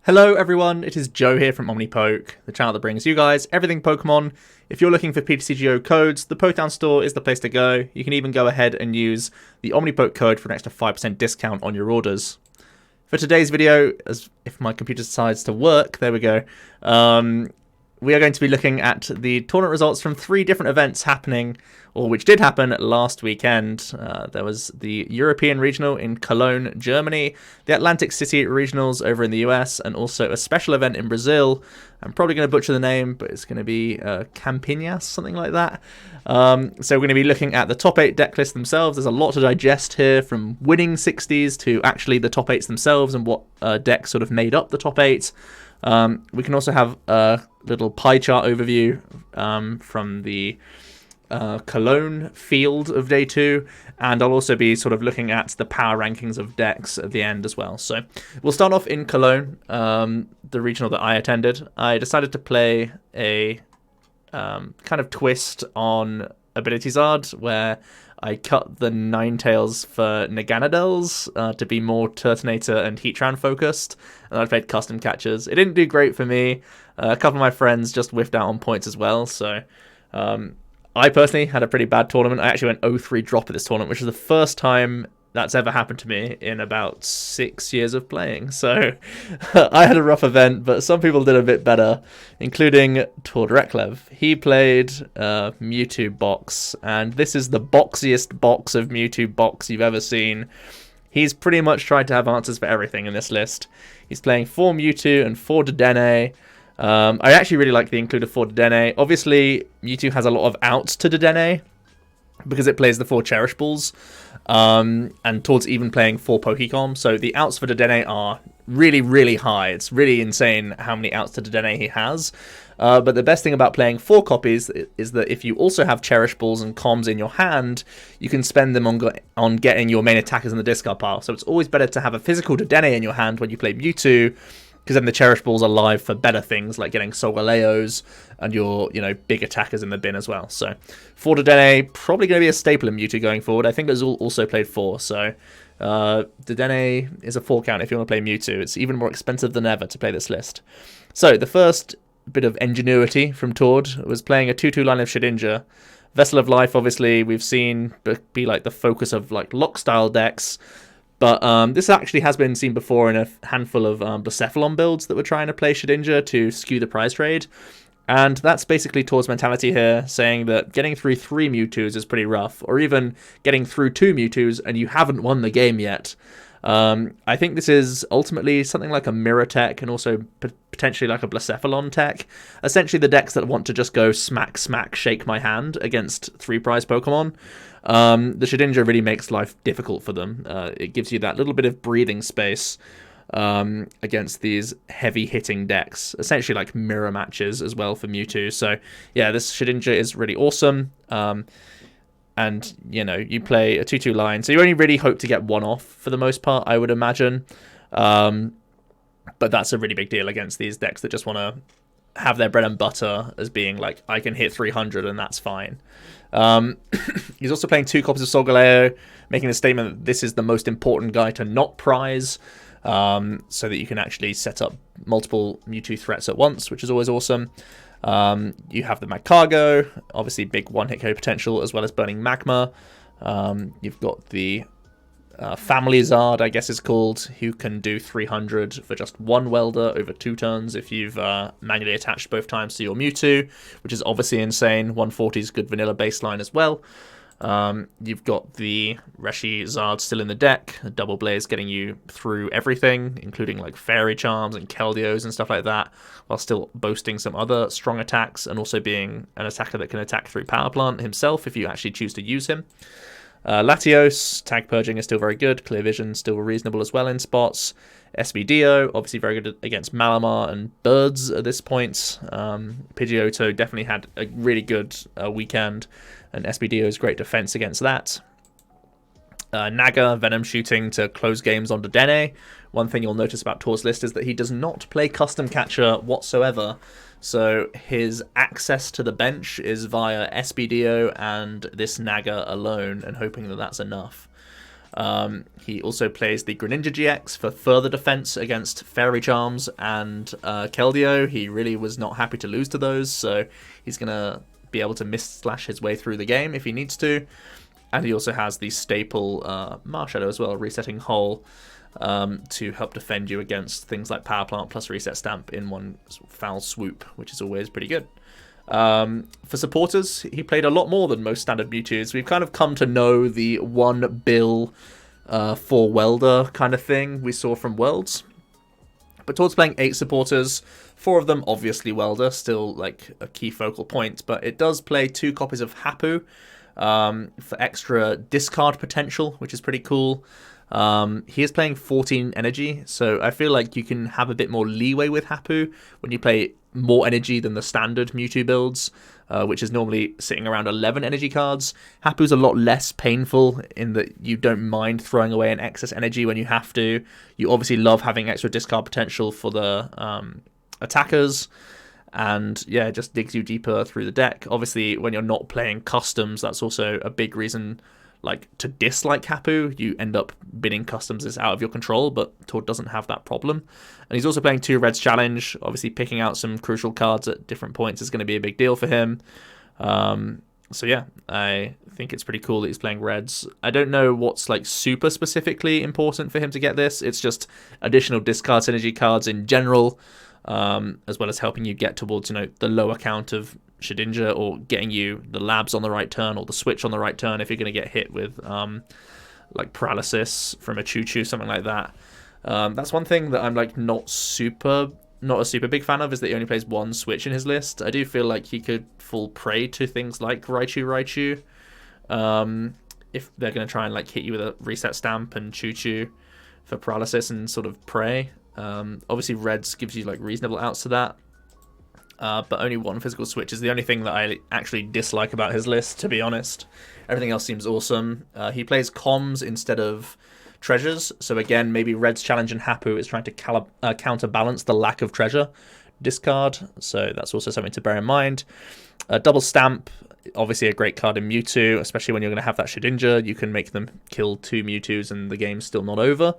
Hello everyone, it is Joe here from OmniPoke, the channel that brings you guys everything Pokemon. If you're looking for Pidgeotto codes, the Poketown store is the place to go. You can even go ahead and use the OmniPoke code for an extra 5% discount on your orders. For today's video, as if my computer decides to work, there we go, we are going to be looking at the tournament results from 3 different events happening, or which did happen last weekend. There was the European Regional in Cologne, Germany, the Atlantic City Regionals over in the US, and also a special event in Brazil. I'm probably going to butcher the name, but it's going to be Campinas, something like that. So we're going to be looking at the top 8 deck lists themselves. There's a lot to digest here, from winning 60s to actually the top 8s themselves and what decks sort of made up the top 8. We can also have a little pie chart overview from the Cologne field of day 2, and I'll also be sort of looking at the power rankings of decks at the end as well. So we'll start off in Cologne, the regional that I attended. I decided to play a kind of twist on Ability Zard, where I cut the Ninetales for Naganadels to be more Turtonator and Heatran focused, and I played custom catchers. It didn't do great for me. A couple of my friends just whiffed out on points as well, so I personally had a pretty bad tournament. I actually went 0-3 drop at this tournament, which is the first time that's ever happened to me in about 6 years of playing. So I had a rough event, but some people did a bit better, including Tordreklev. He played Mewtwo box, and this is the boxiest box of Mewtwo box you've ever seen. He's pretty much tried to have answers for everything in this list. He's playing 4 Mewtwo and 4 Dedenne. I actually really like the included 4 Dedenne. Obviously, Mewtwo has a lot of outs to Dedenne because it plays the 4 Cherish Balls, and Tord's even playing 4 Pokecom. So the outs for Dedenne are really, really high. It's really insane how many outs to Dedenne he has. But the best thing about playing 4 copies is that if you also have Cherish Balls and Coms in your hand, you can spend them on getting your main attackers in the discard pile. So it's always better to have a physical Dedenne in your hand when you play Mewtwo, because then the Cherish Balls are live for better things like getting Solgaleos and your, big attackers in the bin as well. So 4 Dedenne, probably going to be a staple in Mewtwo going forward. I think there's also played 4, so Dedenne is a 4 count if you want to play Mewtwo. It's even more expensive than ever to play this list. So the first bit of ingenuity from Tord was playing a 2-2 line of Shedinja. Vessel of Life, obviously, we've seen be like the focus of like lock-style decks. But this actually has been seen before in a handful of Blacephalon builds that were trying to play Shedinja to skew the prize trade. And that's basically Tord's mentality here, saying that getting through 3 Mewtwo's is pretty rough, or even getting through 2 Mewtwo's and you haven't won the game yet. I think this is ultimately something like a mirror tech and also potentially like a Blacephalon tech. Essentially the decks that want to just go smack, smack, shake my hand against 3 prize Pokemon. The Shedinja really makes life difficult for them. It gives you that little bit of breathing space against these heavy-hitting decks. Essentially like mirror matches as well for Mewtwo. So yeah, this Shedinja is really awesome. And, you play a 2-2 line, so you only really hope to get 1 off for the most part, I would imagine. But that's a really big deal against these decks that just want to have their bread and butter as being like, I can hit 300 and that's fine. He's also playing 2 copies of Solgaleo, making the statement that this is the most important guy to not prize, so that you can actually set up multiple Mewtwo threats at once, which is always awesome. You have the Magcargo, obviously big 1-hit KO potential, as well as Burning Magma. You've got the Family Zard, I guess it's called, who can do 300 for just 1 welder over 2 turns if you've manually attached both times to your Mewtwo, which is obviously insane. 140 is good vanilla baseline as well. You've got the Reshi Zard still in the deck, a Double Blaze getting you through everything, including like Fairy Charms and Keldeos and stuff like that, while still boasting some other strong attacks and also being an attacker that can attack through Power Plant himself if you actually choose to use him. Latios, Tag Purging is still very good, Clear Vision still reasonable as well in spots. SBDO, obviously very good against Malamar and Birds at this point. Pidgeotto definitely had a really good weekend, and SBDO's great defense against that. Naga, Venom shooting to close games on Dedenne. One thing you'll notice about Tord's list is that he does not play Custom Catcher whatsoever. So his access to the bench is via SBDO and this Naga alone, and hoping that that's enough. He also plays the Greninja GX for further defense against Fairy Charms and Keldeo. He really was not happy to lose to those, so he's going to be able to Mist-Slash his way through the game if he needs to. And he also has the staple Marshadow as well, Resetting Hole, to help defend you against things like Power Plant plus Reset Stamp in one foul swoop, which is always pretty good. For supporters, he played a lot more than most standard Mewtwo's. We've kind of come to know the one bill for welder kind of thing we saw from Worlds. But towards playing 8 supporters, 4 of them obviously welder, still like a key focal point, but it does play 2 copies of Hapu for extra discard potential, which is pretty cool. He is playing 14 energy, so I feel like you can have a bit more leeway with Hapu when you play more energy than the standard Mewtwo builds, which is normally sitting around 11 energy cards. Hapu's a lot less painful in that you don't mind throwing away an excess energy when you have to. You obviously love having extra discard potential for the attackers, and yeah, it just digs you deeper through the deck. Obviously, when you're not playing customs, that's also a big reason to dislike Hapu. You end up bidding customs is out of your control, but Todd doesn't have that problem. And he's also playing 2 Reds Challenge. Obviously, picking out some crucial cards at different points is going to be a big deal for him. So yeah, I think it's pretty cool that he's playing Reds. I don't know what's super specifically important for him to get this. It's just additional discard synergy cards in general, as well as helping you get towards the lower count of Shedinja, or getting you the labs on the right turn or the switch on the right turn if you're going to get hit with paralysis from a Choo-Choo, something like that. That's one thing that I'm not a super big fan of, is that he only plays 1 switch in his list. I do feel like he could fall prey to things like Raichu, if they're going to try and hit you with a reset stamp and Choo-Choo for paralysis and sort of prey. Obviously Reds gives you reasonable outs to that. But only 1 physical switch is the only thing that I actually dislike about his list, to be honest. Everything else seems awesome. He plays comms instead of treasures, so again, maybe Red's Challenge and Hapu is trying to counterbalance the lack of treasure discard, so that's also something to bear in mind. Double Stamp, obviously a great card in Mewtwo, especially when you're going to have that Shedinja. You can make them kill 2 Mewtwo's and the game's still not over,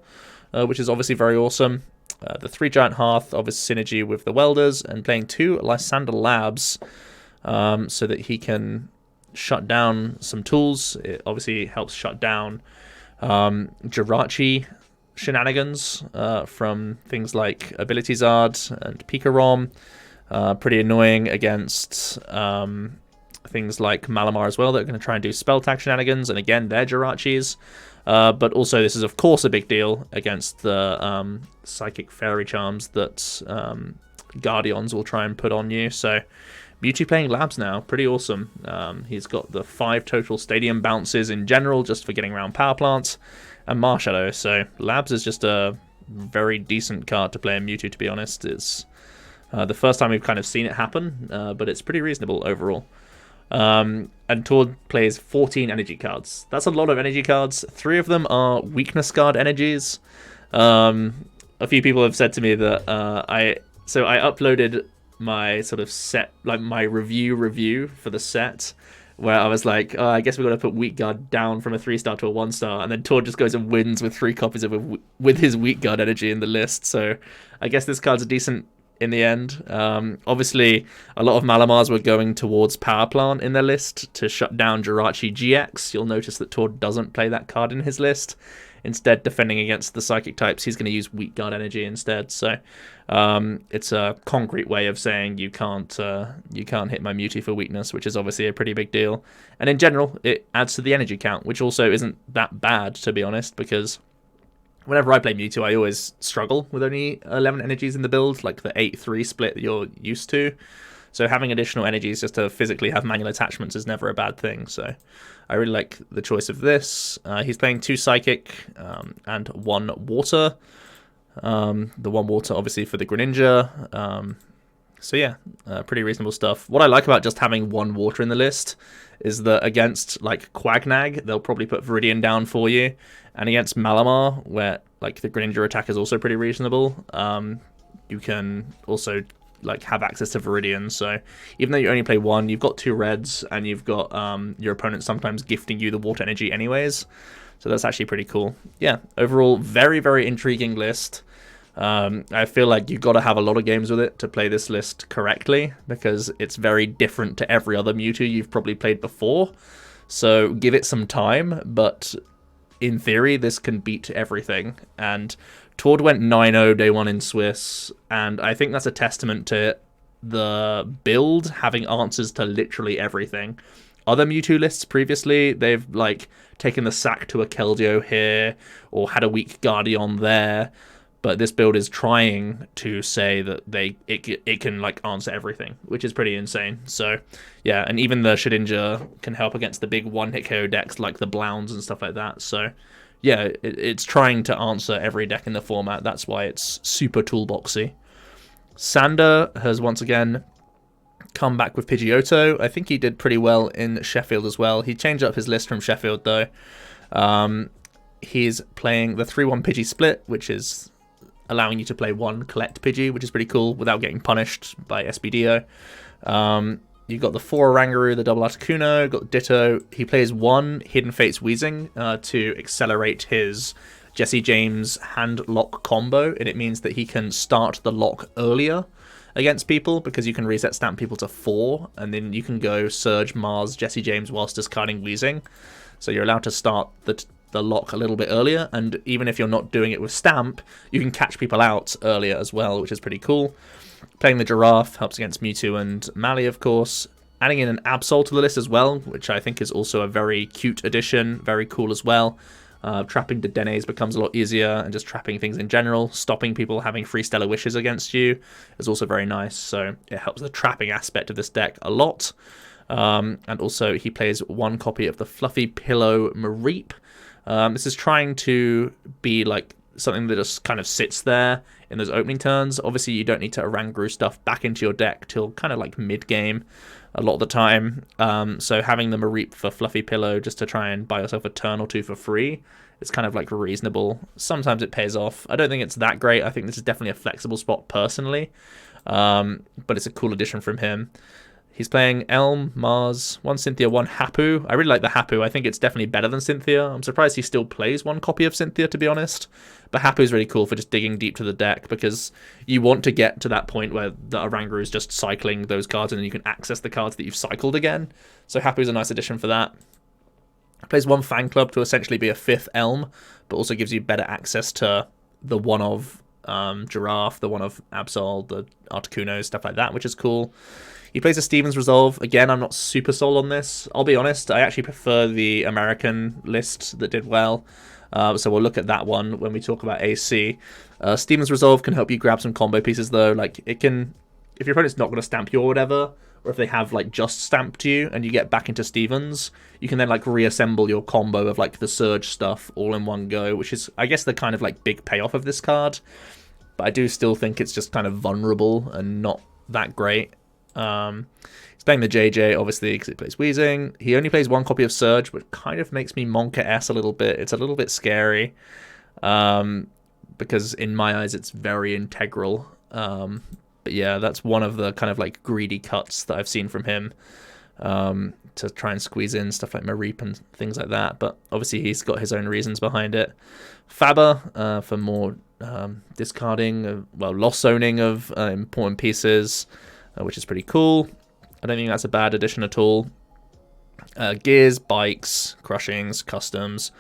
which is obviously very awesome. The 3 Giant Hearth, obviously synergy with the Welders, and playing 2 Lysander Labs so that he can shut down some tools. It obviously helps shut down Jirachi shenanigans from things like Ability Zard and Pikarom. Pretty annoying against things like Malamar as well, that are going to try and do spell tag shenanigans, and again, they're Jirachis. But also this is of course a big deal against the Psychic Fairy Charms that Guardians will try and put on you. So Mewtwo playing Labs now, pretty awesome. He's got the 5 total Stadium Bounces in general, just for getting around Power Plants, and Marshadow. So Labs is just a very decent card to play in Mewtwo, to be honest. It's the first time we've kind of seen it happen, but it's pretty reasonable overall. And Tord plays 14 energy cards. That's a lot of energy cards. 3 of them are weakness guard energies. A few people have said to me that I uploaded my sort of set, my review for the set, where I was like, oh, I guess we're going to put weak guard down from a 3-star to a 1-star, and then Tord just goes and wins with 3 copies of it with his weak guard energy in the list. So I guess this card's a decent in the end. Obviously, a lot of Malamars were going towards Power Plant in their list to shut down Jirachi GX. You'll notice that Tord doesn't play that card in his list. Instead, defending against the Psychic types, he's going to use Weak Guard energy instead. So it's a concrete way of saying you can't hit my Mewtwo for weakness, which is obviously a pretty big deal. And in general, it adds to the energy count, which also isn't that bad, to be honest, because whenever I play Mewtwo, I always struggle with only 11 energies in the build, like the 8-3 split that you're used to. So having additional energies just to physically have manual attachments is never a bad thing. So I really like the choice of this. He's playing 2 Psychic and 1 Water. The 1 Water, obviously, for the Greninja. So yeah, pretty reasonable stuff. What I like about just having 1 Water in the list is that against like Quagnag, they'll probably put Viridian down for you. And against Malamar, where like the Greninja attack is also pretty reasonable, you can also like have access to Viridian. So even though you only play 1, you've got 2 reds, and you've got your opponent sometimes gifting you the water energy anyways. So that's actually pretty cool. Yeah, overall, very, very intriguing list. I feel like you've got to have a lot of games with it to play this list correctly, because it's very different to every other Mewtwo you've probably played before. So give it some time, but in theory, this can beat everything. And Tord went 9-0 day one in Swiss, and I think that's a testament to the build having answers to literally everything. Other Mewtwo lists previously, they've like taken the sack to a Keldeo here, or had a weak Guardian there. But this build is trying to say that it can like answer everything, which is pretty insane. So yeah, and even the Shedinja can help against the big one-hit KO decks like the Blounds and stuff like that. So yeah, it's trying to answer every deck in the format. That's why it's super toolboxy. Sander has once again come back with Pidgeotto. I think he did pretty well in Sheffield as well. He changed up his list from Sheffield though. He's playing the 3-1 Pidgey split, which is allowing you to play one collect Pidgey, which is pretty cool without getting punished by SPDO. You've got the 4 Oranguru, the double Articuno, got Ditto. He plays 1 Hidden Fates Weezing to accelerate his Jesse James hand lock combo, and it means that he can start the lock earlier against people, because you can reset stamp people to 4, and then you can go Surge, Mars, Jesse James whilst discarding Weezing. So you're allowed to start the lock a little bit earlier, and even if you're not doing it with stamp, you can catch people out earlier as well, which is pretty cool. Playing the Giraffe helps against Mewtwo and Mally, of course. Adding in an Absol to the list as well, which I think is also a very cute addition, very cool as well. Trapping the Denes becomes a lot easier, and just trapping things in general, stopping people having free Stellar Wishes against you is also very nice, so it helps the trapping aspect of this deck a lot. And also he plays 1 copy of the Fluffy Pillow Mareep. This is trying to be like something that just kind of sits there in those opening turns. Obviously, you don't need to Oranguru stuff back into your deck till kind of like mid-game a lot of the time. So having the Mareep for Fluffy Pillow just to try and buy yourself a turn or 2 for free, it's kind of like reasonable. Sometimes it pays off. I don't think it's that great. I think this is definitely a flexible spot personally, but it's a cool addition from him. He's playing Elm, Mars, 1 Cynthia, 1 Hapu. I really like the Hapu. I think it's definitely better than Cynthia. I'm surprised he still plays 1 copy of Cynthia, to be honest. But Hapu is really cool for just digging deep to the deck, because you want to get to that point where the Oranguru is just cycling those cards, and then you can access the cards that you've cycled again. So Hapu is a nice addition for that. Plays 1 Fan Club to essentially be a 5th Elm, but also gives you better access to the one of Giraffe, the one of Absol, the Articuno, stuff like that, which is cool. He plays a Stevens Resolve. Again, I'm not super sold on this. I'll be honest, I actually prefer the American list that did well. So we'll look at that one when we talk about AC. Stevens Resolve can help you grab some combo pieces though. Like it can, if your opponent's not going to stamp you or whatever, or if they have like just stamped you and you get back into Stevens, you can then like reassemble your combo of like the Surge stuff all in one go, which is, I guess, the kind of like big payoff of this card. But I do still think it's just kind of vulnerable and not that great. He's playing the JJ, obviously, because he plays Weezing. He only plays 1 copy of Surge, which kind of makes me Monka S a little bit. It's a little bit scary, because in my eyes, it's very integral. But yeah, that's one of the kind of like greedy cuts that I've seen from him, to try and squeeze in stuff like Mareep and things like that. But obviously, he's got his own reasons behind it. Faber, for more discarding, lost zoning of important pieces, which is pretty cool. I don't think that's a bad addition at all. Gears, Bikes, Crushings, Customs,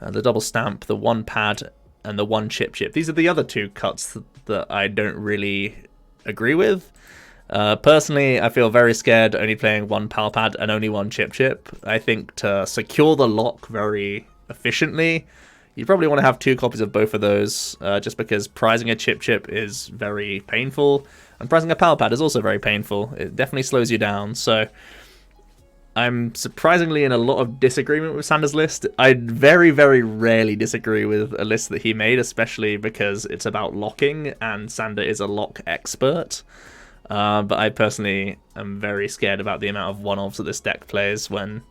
the double stamp, the 1 pad, and the 1 chip. These are the other 2 cuts that I don't really agree with. Personally, I feel very scared only playing 1 pal pad and only 1 chip. I think to secure the lock very efficiently, you probably want to have 2 copies of both of those, just because prizing a chip is very painful, and prizing a pal pad is also very painful. It definitely slows you down, so I'm surprisingly in a lot of disagreement with Sander's list. I very, very rarely disagree with a list that he made, especially because it's about locking, and Sander is a lock expert. But I personally am very scared about the amount of one-offs that this deck plays, when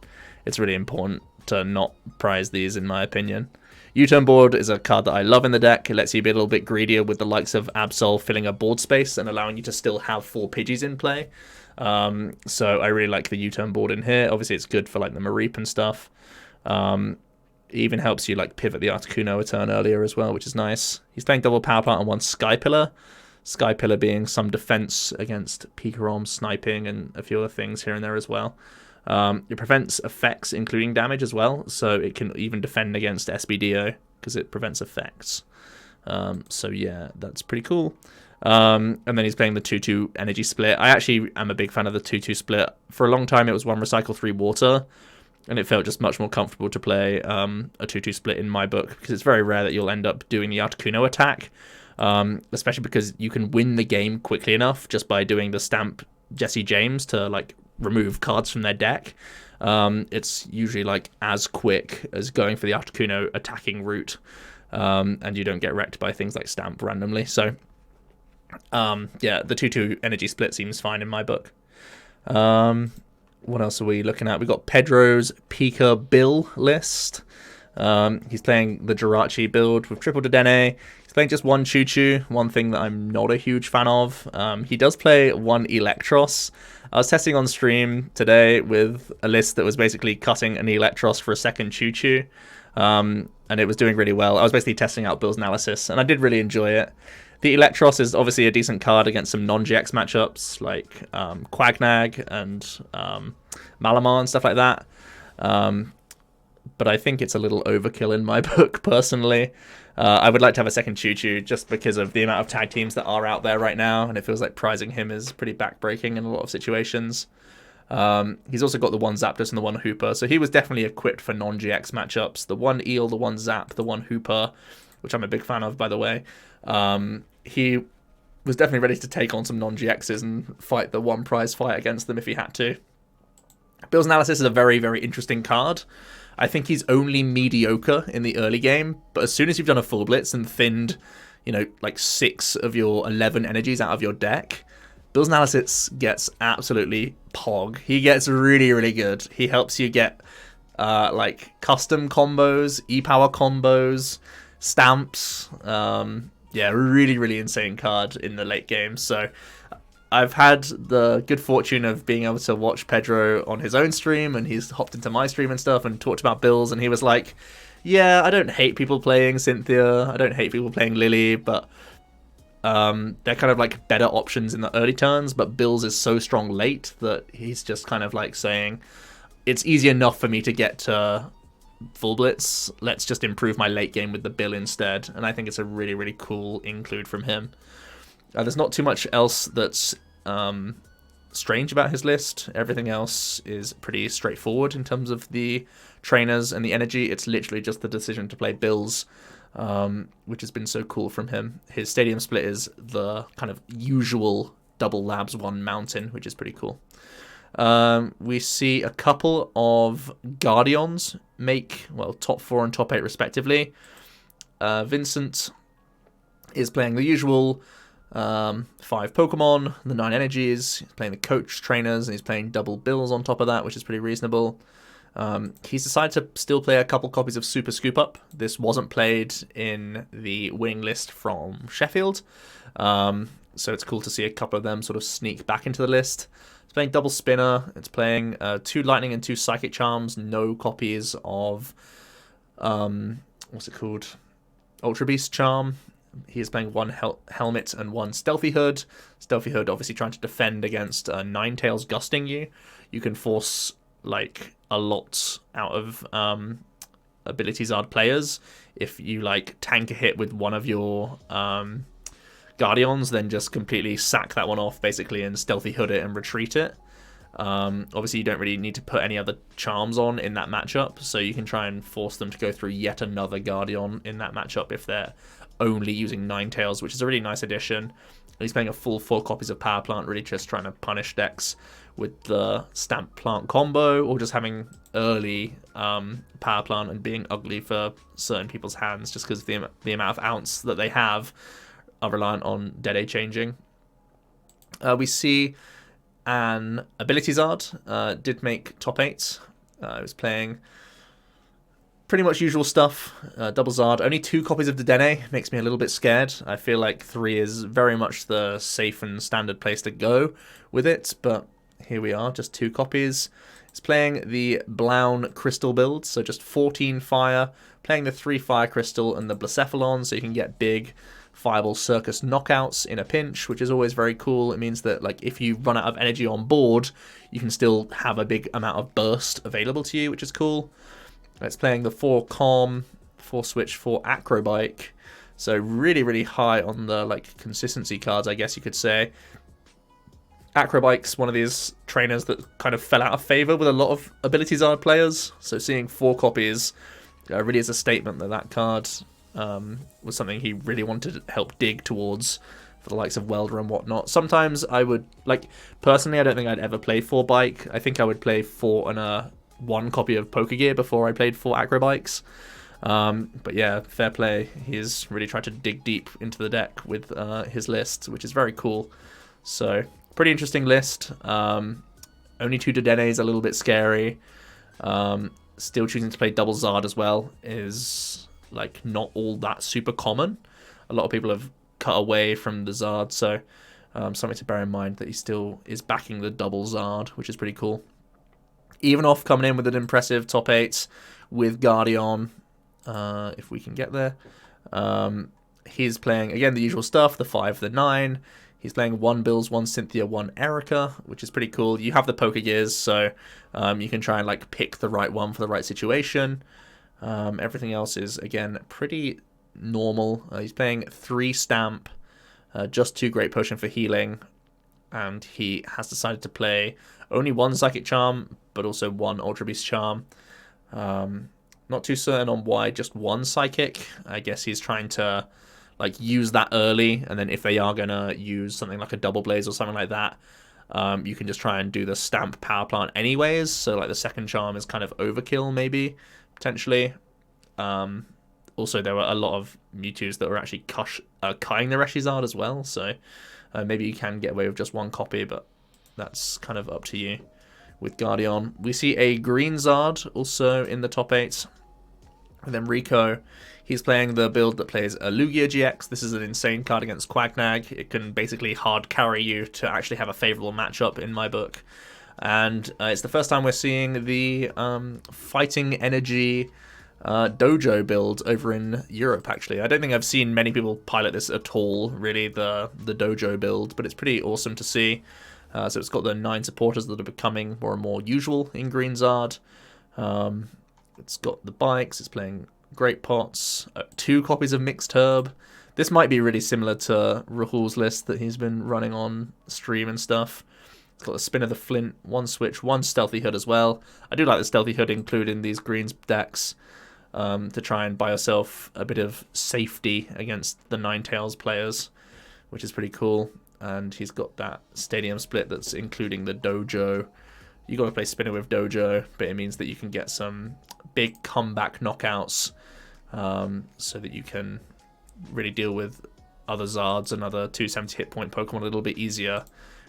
it's really important to not prize these, in my opinion. U-Turn Board is a card that I love in the deck. It lets you be a little bit greedier with the likes of Absol filling a board space and allowing you to still have 4 Pidgeys in play. So I really like the U-Turn Board in here. Obviously, it's good for like the Mareep and stuff. It even helps you like pivot the Articuno a turn earlier as well, which is nice. He's playing double Power Plant and 1 Sky Pillar. Sky Pillar being some defense against Pikarom sniping and a few other things here and there as well. It prevents effects, including damage as well, so it can even defend against SBDO because it prevents effects. So yeah, that's pretty cool. And then he's playing the 2-2 energy split. I actually am a big fan of the 2-2 split. For a long time, it was 1 recycle, 3 water, and it felt just much more comfortable to play a 2-2 split in my book because it's very rare that you'll end up doing the Articuno attack, especially because you can win the game quickly enough just by doing the stamp Jesse James to like remove cards from their deck. It's usually like as quick as going for the Articuno attacking route, and you don't get wrecked by things like stamp randomly. So yeah, the 2-2 energy split seems fine in my book. What else are we looking at? We got Pedro's Pika Bill list. He's playing the Jirachi build with triple Dedenne. He's playing just 1 Choo-Choo, one thing that I'm not a huge fan of. He does play 1 Electros. I was testing on stream today with a list that was basically cutting an Electros for a second Choo-Choo, and it was doing really well. I was basically testing out Bill's analysis, and I did really enjoy it. The Electros is obviously a decent card against some non-GX matchups like Quagnag and Malamar and stuff like that. But I think it's a little overkill in my book, personally. I would like to have a second Choo-Choo just because of the amount of tag teams that are out there right now, and it feels like prizing him is pretty backbreaking in a lot of situations. He's also got the 1 Zapdos and the 1 Hooper, so he was definitely equipped for non-GX matchups. The 1 Eel, the 1 Zap, the 1 Hooper, which I'm a big fan of, by the way. He was definitely ready to take on some non-GXs and fight the 1 prize fight against them if he had to. Bill's Analysis is a very, very interesting card. I think he's only mediocre in the early game, but as soon as you've done a full blitz and thinned, you know, like 6 of your 11 energies out of your deck, Bill's Analysis gets absolutely pog. He gets really, really good. He helps you get like custom combos, E-Power combos, stamps. Yeah, really, really insane card in the late game. So I've had the good fortune of being able to watch Pedro on his own stream, and he's hopped into my stream and stuff and talked about Bills, and he was like, yeah, I don't hate people playing Cynthia, I don't hate people playing Lily, but they're kind of like better options in the early turns, but Bills is so strong late that he's just kind of like saying, it's easy enough for me to get to full blitz, let's just improve my late game with the Bill instead. And I think it's a really, really cool include from him. There's not too much else that's strange about his list. Everything else is pretty straightforward in terms of the trainers and the energy. It's literally just the decision to play Bills, which has been so cool from him. His stadium split is the kind of usual double labs 1 mountain, which is pretty cool. We see a couple of Guardians make, well, top 4 and top 8 respectively. Vincent is playing the usual 5 Pokemon, the 9 energies. He's playing the coach trainers, and he's playing double Bills on top of that, which is pretty reasonable. He's decided to still play a couple copies of Super Scoop Up. This wasn't played in the winning list from Sheffield, so it's cool to see a couple of them sort of sneak back into the list. It's playing double Spinner. It's playing 2 Lightning and 2 Psychic Charms. No copies of what's it called? Ultra Beast Charm. He is playing 1 Helmet and 1 Stealthy Hood. Stealthy Hood obviously trying to defend against Ninetales gusting you. You can force like a lot out of Ability Zard players. If you like tank a hit with one of your Guardians, then just completely sack that one off basically and Stealthy Hood it and retreat it. Obviously you don't really need to put any other charms on in that matchup, so you can try and force them to go through yet another Guardian in that matchup if they're only using Ninetales, which is a really nice addition. And he's playing a full 4 copies of Power Plant, really just trying to punish decks with the Stamp Plant combo, or just having early Power Plant and being ugly for certain people's hands just because the amount of ounce that they have are reliant on Dead changing. We see an Ability Zard did make top 8. I was playing pretty much usual stuff. Double Zard, only 2 copies of Dedenne makes me a little bit scared. I feel like 3 is very much the safe and standard place to go with it, but here we are, just 2 copies. He's playing the Blown Crystal build, so just 14 fire, playing the 3 fire crystal and the Blacephalon, so you can get big Fireball Circus knockouts in a pinch, which is always very cool. It means that like if you run out of energy on board, you can still have a big amount of burst available to you, which is cool. It's playing the 4 Calm, 4 Switch, 4 Acrobike, so really, really high on the like consistency cards, I guess you could say. Acrobike's one of these trainers that kind of fell out of favor with a lot of Ability Zard players, so seeing 4 copies really is a statement that that card was something he really wanted to help dig towards for the likes of Welder and whatnot. Sometimes I would, like, personally, I don't think I'd ever play 4 Bike. I think I would play 4 and a 1 copy of Pokegear before I played 4 Acrobikes. But yeah, fair play. He's really tried to dig deep into the deck with his list, which is very cool. So, pretty interesting list. Only 2 Dedenes, a little bit scary. Still choosing to play double Zard as well is like not all that super common. A lot of people have cut away from the Zard, so something to bear in mind that he still is backing the double Zard, which is pretty cool. Evenhoff coming in with an impressive top 8 with Guardian, if we can get there. He's playing, again, the usual stuff, the 5, the 9. He's playing 1 Bills, 1 Cynthia, 1 Erica, which is pretty cool. You have the Pokegears, so you can try and like pick the right one for the right situation. Everything else is, again, pretty normal. He's playing 3 Stamp, just 2 Great Potion for healing, and he has decided to play only 1 Psychic Charm, but also 1 Ultra Beast Charm. Not too certain on why just 1 Psychic. I guess he's trying to like use that early, and then if they are gonna use something like a Double Blaze or something like that, you can just try and do the Stamp Power Plant anyways. So like the second Charm is kind of overkill, maybe potentially. Also, there were a lot of Mewtwo's that were actually cutting the Reshizard as well, so maybe you can get away with just 1 copy, but that's kind of up to you. With Guardian, we see a Green Zard also in the top 8. And then Rico, he's playing the build that plays a Lugia GX. This is an insane card against Quagnag. It can basically hard carry you to actually have a favorable matchup in my book. And it's the first time we're seeing the Fighting Energy dojo build over in Europe, actually. I don't think I've seen many people pilot this at all, really, the dojo build, but it's pretty awesome to see. So it's got the 9 supporters that are becoming more and more usual in Green Zard. It's got the bikes, it's playing Great Pots, 2 copies of Mixed Herb. This might be really similar to Rahul's list that he's been running on stream and stuff. It's got a Spin of the Flint, 1 Switch, 1 Stealthy Hood as well. I do like the Stealthy Hood included in these Greens decks to try and buy yourself a bit of safety against the Ninetales players, which is pretty cool. And he's got that Stadium Split that's including the Dojo. You got to play Spinner with Dojo, but it means that you can get some big comeback knockouts, so that you can really deal with other Zards and other 270 hit point Pokemon a little bit easier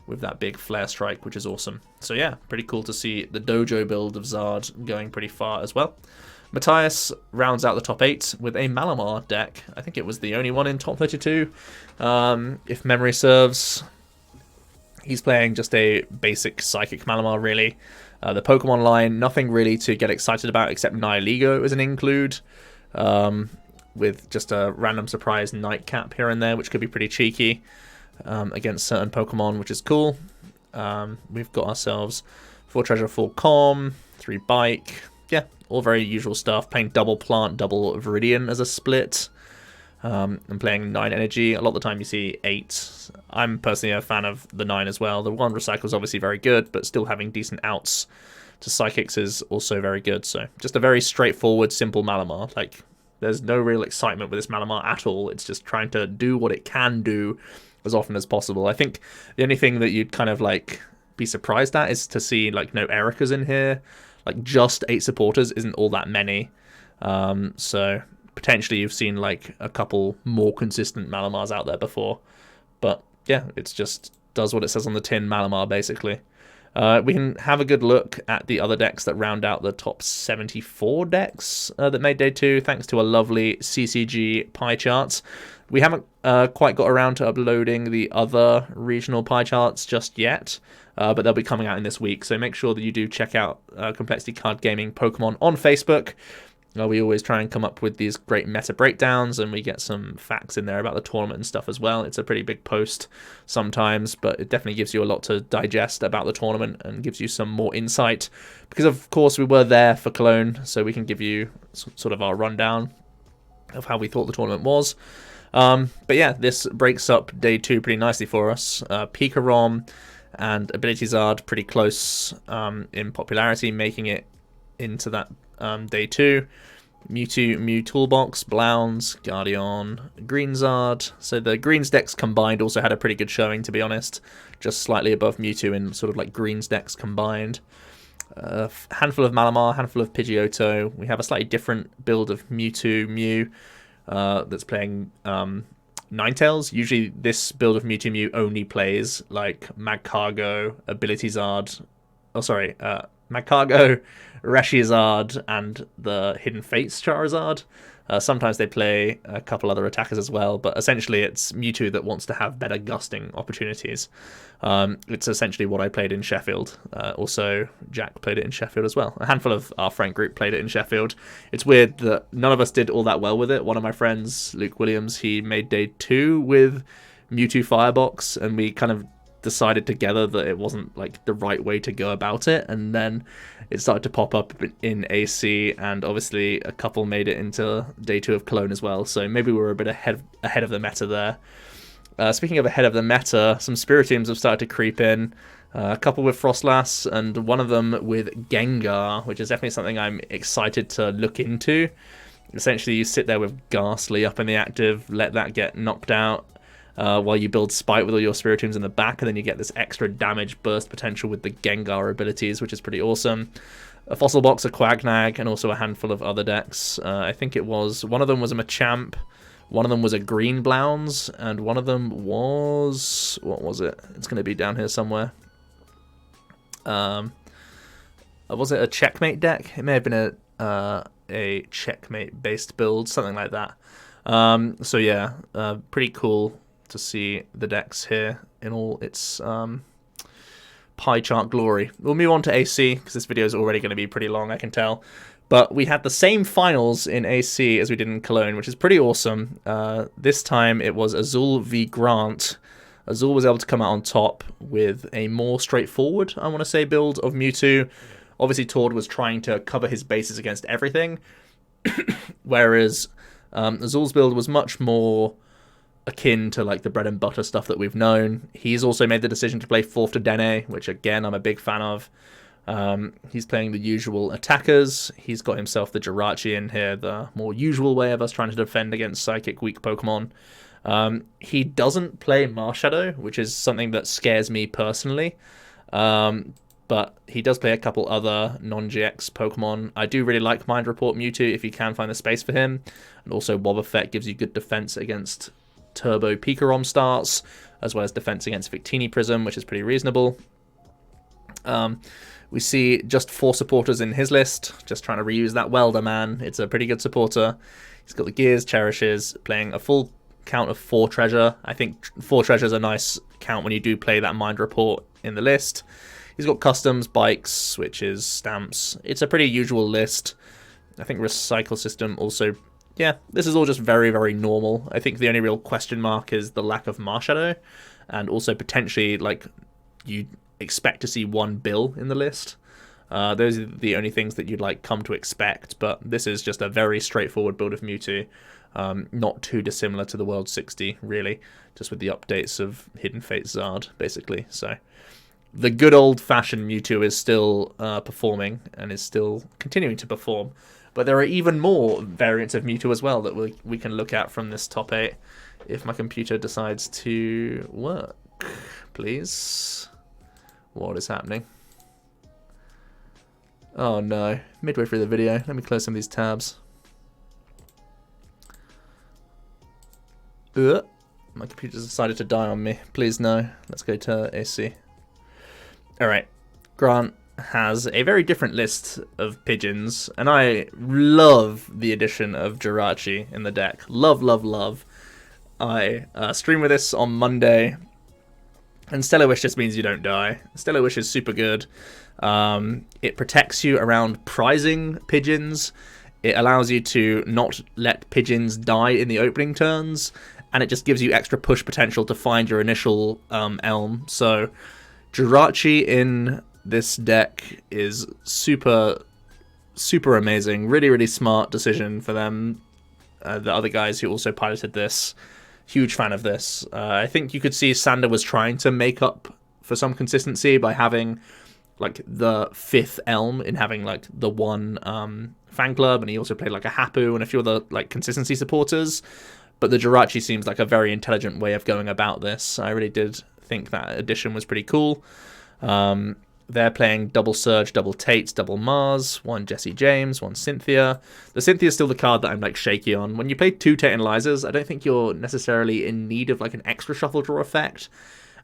with that big Flare Strike, which is awesome. So yeah, pretty cool to see the Dojo build of Zard going pretty far as well. Matthias rounds out the top 8 with a Malamar deck. I think it was the only one in top 32, if memory serves. He's playing just a basic Psychic Malamar, really. The Pokemon line, nothing really to get excited about except Nihilego as an include, with just a random surprise Nightcap here and there, which could be pretty cheeky against certain Pokemon, which is cool. We've got ourselves 4 Treasure, 4 Calm, 3 Bike. Yeah, all very usual stuff. Playing double Plant, double Viridian as a split. And playing 9 Energy. A lot of the time you see 8. I'm personally a fan of the 9 as well. The 1 Recycle is obviously very good, but still having decent outs to Psychics is also very good. So just a very straightforward, simple Malamar. Like, there's no real excitement with this Malamar at all. It's just trying to do what it can do as often as possible. I think the only thing that you'd kind of like be surprised at is to see like no Ericas in here. Like just 8 supporters isn't all that many. So potentially you've seen like a couple more consistent Malamars out there before. But yeah, it's just does what it says on the tin, Malamar, basically. We can have a good look at the other decks that round out the top 74 decks that made day 2, thanks to a lovely CCG pie chart. We haven't quite got around to uploading the other regional pie charts just yet, but they'll be coming out in this week, so make sure that you do check out Complexity Card Gaming Pokemon on Facebook. We always try and come up with these great meta breakdowns, and we get some facts in there about the tournament and stuff as well. It's a pretty big post sometimes, but it definitely gives you a lot to digest about the tournament and gives you some more insight. Because, of course, we were there for Cologne, so we can give you sort of our rundown of how we thought the tournament was. But yeah, this breaks up day 2 pretty nicely for us. Pikarom and Ability Zard pretty close in popularity, making it into that day 2. Mewtwo, Mew Toolbox, Blounds, Guardian, Greenzard. So the Greens decks combined also had a pretty good showing, to be honest. Just slightly above Mewtwo in sort of like Greens decks combined. Handful of Malamar, handful of Pidgeotto. We have a slightly different build of Mewtwo, Mew that's playing Ninetales. Usually this build of Mewtwo, Mew only plays like Magcargo, Ability Zard. Oh, sorry. Magcargo, Reshizard, and the Hidden Fates Charizard. Sometimes they play a couple other attackers as well, but essentially it's Mewtwo that wants to have better gusting opportunities. It's essentially what I played in Sheffield. Also, Jack played it in Sheffield as well. A handful of our friend group played it in Sheffield. It's weird that none of us did all that well with it. One of my friends, Luke Williams, he made day 2 with Mewtwo Firebox, and we kind of decided together that it wasn't like the right way to go about it, and then it started to pop up in AC, and obviously a couple made it into day 2 of Cologne as well, so maybe we were a bit ahead of the meta there. Speaking of ahead of the meta, some Spiritombs have started to creep in, a couple with Frostlass and one of them with Gengar, which is definitely something I'm excited to look into. Essentially you sit there with Ghastly up in the active, let that get knocked out, while you build Spite with all your Spiritombs in the back, and then you get this extra damage burst potential with the Gengar abilities, which is pretty awesome. A Fossil Box, a Quagnag, and also a handful of other decks. I think it was, one of them was a Machamp, one of them was a Green Blounds, and one of them was, what was it? It's going to be down here somewhere. Was it a Checkmate deck? It may have been a Checkmate based build, something like that. So yeah, pretty cool to see the decks here in all its pie chart glory. We'll move on to AC, because this video is already going to be pretty long, I can tell. But we had the same finals in AC as we did in Cologne, which is pretty awesome. This time it was Azul v Grant. Azul was able to come out on top with a more straightforward, I want to say, build of Mewtwo. Obviously, Tord was trying to cover his bases against everything, whereas Azul's build was much more akin to like the bread and butter stuff that we've known. He's also made the decision to play 4th to Dene, which again I'm a big fan of. He's playing the usual attackers. He's got himself the Jirachi in here, the more usual way of us trying to defend against psychic weak Pokemon. He doesn't play Marshadow, which is something that scares me personally. But he does play a couple other non-GX Pokemon. I do really like Mind Report Mewtwo if you can find the space for him. And also Wobbuffet gives you good defense against Turbo Pikarom starts, as well as defense against Victini Prism, which is pretty reasonable. We see just 4 supporters in his list, just trying to reuse that Welder man. It's a pretty good supporter. He's got the Gears, Cherishes, playing a full count of 4 Treasure. I think 4 Treasure is a nice count when you do play that Mind Report in the list. He's got Customs, Bikes, Switches, Stamps. It's a pretty usual list. I think Recycle System also... Yeah, this is all just very, very normal. I think the only real question mark is the lack of Marshadow, and also potentially, like, you expect to see 1 Bill in the list. Those are the only things that you'd, like, come to expect, but this is just a very straightforward build of Mewtwo. Not too dissimilar to the World 60, really, just with the updates of Hidden Fate Zard, basically. So the good old-fashioned Mewtwo is still performing, and is still continuing to perform. But there are even more variants of Mewtwo as well that we can look at from this top 8 if my computer decides to work. Please. What is happening? Oh no. Midway through the video. Let me close some of these tabs. My computer's decided to die on me. Please no. Let's go to AC. Alright. Grant has a very different list of pigeons, and I love the addition of Jirachi in the deck. Love, love, love. I stream with this on Monday, and Stellar Wish just means you don't die. Stellar Wish is super good. It protects you around prizing pigeons. It allows you to not let pigeons die in the opening turns, and it just gives you extra push potential to find your initial elm. So Jirachi in this deck is super, super amazing. Really, really smart decision for them. The other guys who also piloted this, huge fan of this. I think you could see Sander was trying to make up for some consistency by having like the 5th elm in having like the one fan club, and he also played like a Hapu and a few other like consistency supporters. But the Jirachi seems like a very intelligent way of going about this. I really did think that addition was pretty cool. They're playing double Surge, double Tate, double Mars, one Jesse James, one Cynthia. The Cynthia is still the card that I'm like shaky on. When you play 2 Tate and Lizas, I don't think you're necessarily in need of like an extra shuffle draw effect.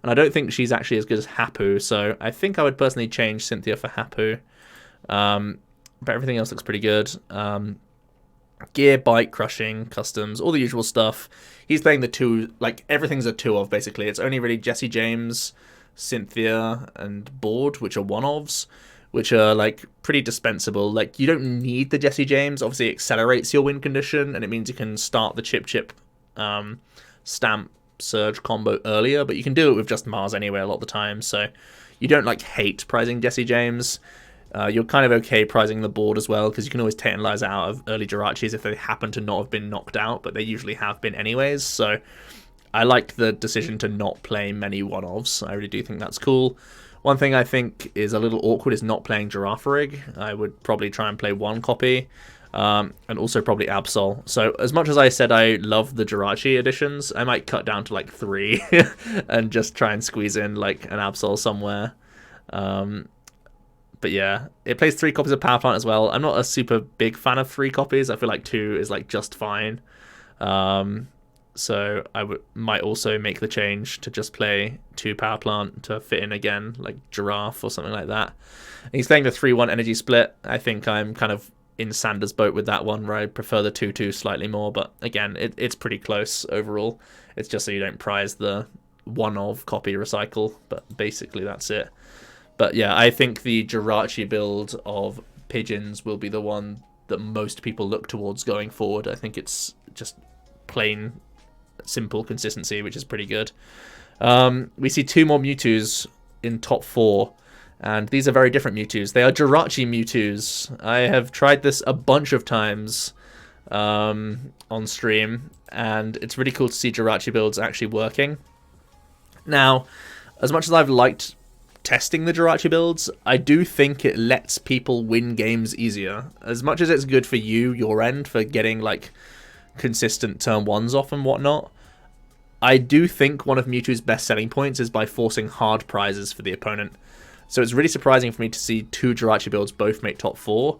And I don't think she's actually as good as Hapu, so I think I would personally change Cynthia for Hapu. But everything else looks pretty good. Gear, Bite, Crushing, Customs, all the usual stuff. He's playing the 2, like everything's a 2 of basically. It's only really Jesse James, Cynthia, and Board, which are 1-ofs, which are like pretty dispensable. Like you don't need the Jesse James. Obviously it accelerates your win condition, and it means you can start the chip stamp Surge combo earlier, but you can do it with just Mars anyway a lot of the time, so you don't like hate prizing Jesse James. You're kind of okay prizing the board as well, because you can always take and Lies out of early Jirachis if they happen to not have been knocked out, but they usually have been anyways, so I like the decision to not play many 1-ofs. I really do think that's cool. One thing I think is a little awkward is not playing Girafarig. I would probably try and play 1 copy. And also probably Absol. So as much as I said I love the Jirachi editions, I might cut down to like 3 and just try and squeeze in like an Absol somewhere. But yeah, it plays 3 copies of Power Plant as well. I'm not a super big fan of 3 copies. I feel like 2 is like just fine. So I might also make the change to just play 2 Power Plant to fit in again, like Giraffe or something like that. And he's playing the 3-1 energy split. I think I'm kind of in Sanders' boat with that one, where I prefer the 2-2 slightly more, but again, it's pretty close overall. It's just so you don't prize the 1-of copy recycle, but basically that's it. But yeah, I think the Jirachi build of Pigeons will be the one that most people look towards going forward. I think it's just plain simple consistency, which is pretty good. We see 2 more Mewtwo's in top 4. And these are very different Mewtwo's. They are Jirachi Mewtwo's. I have tried this a bunch of times on stream, and it's really cool to see Jirachi builds actually working. Now, as much as I've liked testing the Jirachi builds, I do think it lets people win games easier. As much as it's good for you, your end, for getting like consistent turn 1s off and whatnot, I do think one of Mewtwo's best selling points is by forcing hard prizes for the opponent. So it's really surprising for me to see 2 Jirachi builds both make top 4.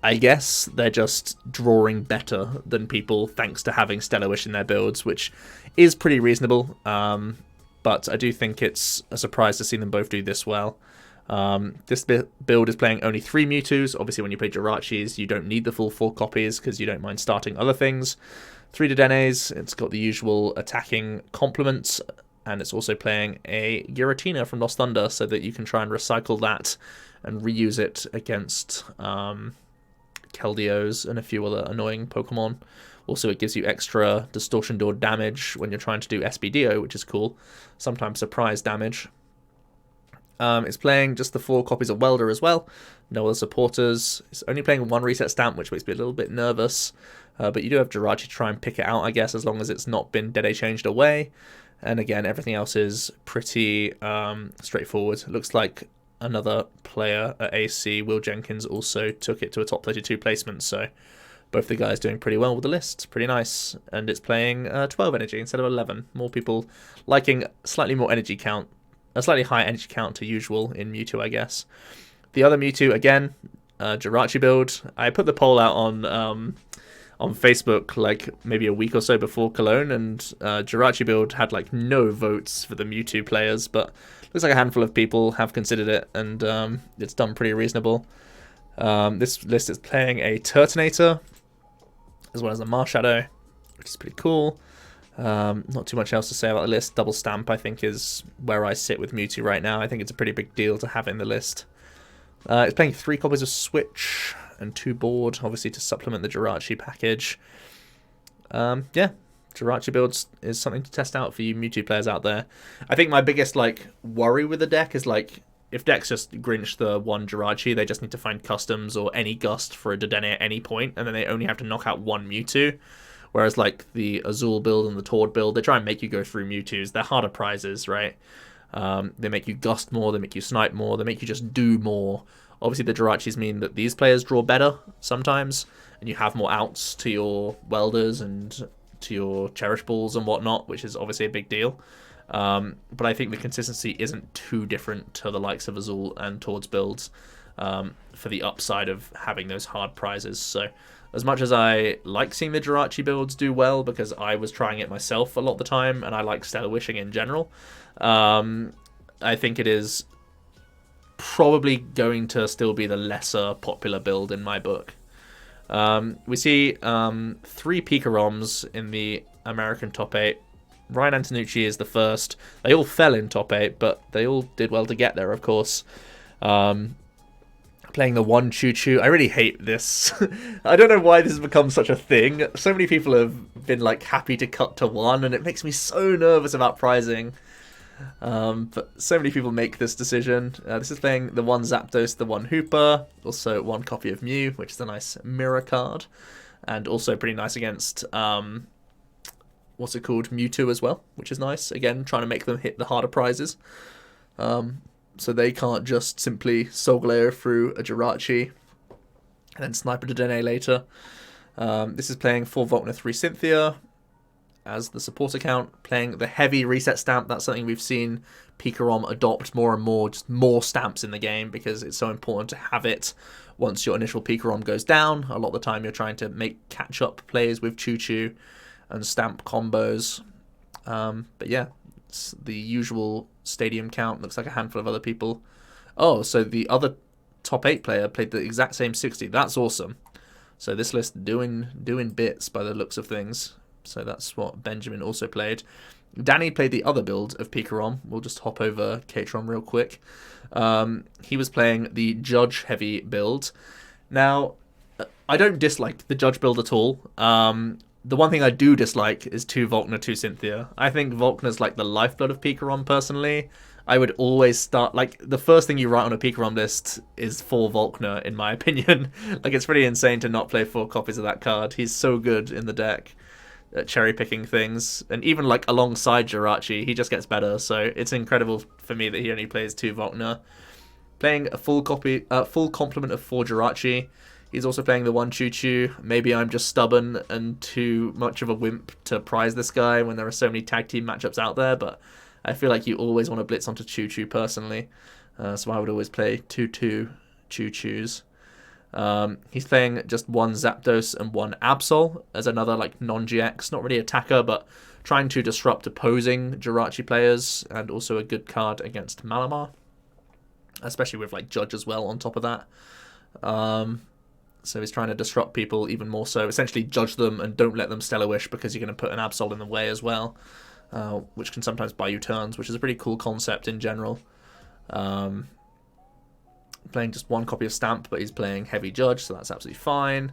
I guess they're just drawing better than people thanks to having Stellar Wish in their builds, which is pretty reasonable. But I do think it's a surprise to see them both do this well. This build is playing only 3 Mewtwo's. Obviously, when you play Jirachis, you don't need the full 4 copies because you don't mind starting other things. 3 Dedennes. It's got the usual attacking complements. And it's also playing a Giratina from Lost Thunder, so that you can try and recycle that and reuse it against Keldeos and a few other annoying Pokemon. Also, it gives you extra Distortion Door damage when you're trying to do SPDO, which is cool. Sometimes surprise damage. It's playing just the 4 copies of Welder as well. No other supporters. It's only playing 1 reset stamp, which makes me a little bit nervous. But you do have Jirachi to try and pick it out, I guess, as long as it's not been Dede changed away. And again, everything else is pretty straightforward. It looks like another player at AC, Will Jenkins, also took it to a top 32 placement. So both the guys doing pretty well with the list. Pretty nice. And it's playing 12 energy instead of 11. More people liking slightly more energy count. A slightly higher energy count to usual in Mewtwo, I guess. The other Mewtwo, again, Jirachi build. I put the poll out on on Facebook like maybe a week or so before Cologne, and Jirachi build had like no votes for the Mewtwo players, but looks like a handful of people have considered it, and it's done pretty reasonable. This list is playing a Turtonator as well as a Marshadow, which is pretty cool. Not too much else to say about the list. Double Stamp, I think, is where I sit with Mewtwo right now. I think it's a pretty big deal to have in the list. It's playing 3 copies of Switch and 2 board, obviously to supplement the Jirachi package. Yeah, Jirachi builds is something to test out for you Mewtwo players out there. I think my biggest like worry with the deck is like if decks just Grinch the one Jirachi, they just need to find customs or any Gust for a Dedenne at any point, and then they only have to knock out one Mewtwo. Whereas like the Azul build and the Tord build, they try and make you go through Mewtwo's. They're harder prizes, right? They make you Gust more, they make you Snipe more, they make you just do more. Obviously the Jirachis mean that these players draw better sometimes, and you have more outs to your Welders and to your Cherish Balls and whatnot, which is obviously a big deal. But I think the consistency isn't too different to the likes of Azul and Tord's builds for the upside of having those hard prizes. So as much as I like seeing the Jirachi builds do well, because I was trying it myself a lot of the time, and I like Stellar Wishing in general, I think it is probably going to still be the lesser popular build in my book. We see 3 Pikaroms in the American top 8. Ryan Antonucci is the first. They all fell in top 8, but they all did well to get there, of course. Playing the 1 Choo-Choo. I really hate this. I don't know why this has become such a thing. So many people have been like happy to cut to 1, and it makes me so nervous about prizing. But so many people make this decision. This is playing the 1 Zapdos, the 1 Hooper, also 1 copy of Mew, which is a nice mirror card, and also pretty nice against what's it called, Mewtwo as well, which is nice. Again, trying to make them hit the harder prizes. So they can't just simply Soul Glare through a Jirachi and then snipe a Dedenne later. This is playing 4 Volkner, 3 Cynthia as the support account. Playing the heavy reset stamp. That's something we've seen Pikarom adopt more and more, just more stamps in the game, because it's so important to have it once your initial Pikarom goes down. A lot of the time you're trying to make catch-up plays with Choo-Choo and stamp combos. But yeah, it's the usual stadium count. Looks like a handful of other people. Oh, so the other top 8 player played the exact same 60. That's awesome. So this list doing bits by the looks of things. So that's what Benjamin also played. Danny played the other build of Pikarom. We'll just hop over Katron real quick. He was playing the Judge heavy build. Now, I don't dislike the Judge build at all. The one thing I do dislike is 2 Volkner, 2 Cynthia. I think Volkner's like the lifeblood of Pikarom, personally. I would always start, like, the first thing you write on a Pikarom list is 4 Volkner, in my opinion. Like, it's pretty insane to not play 4 copies of that card. He's so good in the deck at cherry-picking things. And even, like, alongside Jirachi, he just gets better. So it's incredible for me that he only plays 2 Volkner. Playing a full complement of 4 Jirachi. He's also playing the 1 Choo-Choo. Maybe I'm just stubborn and too much of a wimp to prize this guy when there are so many tag team matchups out there, but I feel like you always want to blitz onto Choo-Choo personally. So I would always play 2-2 Choo-Choos. He's playing just 1 Zapdos and 1 Absol as another like non-GX, not really attacker, but trying to disrupt opposing Jirachi players, and also a good card against Malamar, especially with like Judge as well on top of that. So he's trying to disrupt people even more so. Essentially judge them and don't let them Stellar Wish, because you're going to put an Absol in the way as well, which can sometimes buy you turns, which is a pretty cool concept in general. Playing just 1 copy of Stamp, but he's playing Heavy Judge, so that's absolutely fine.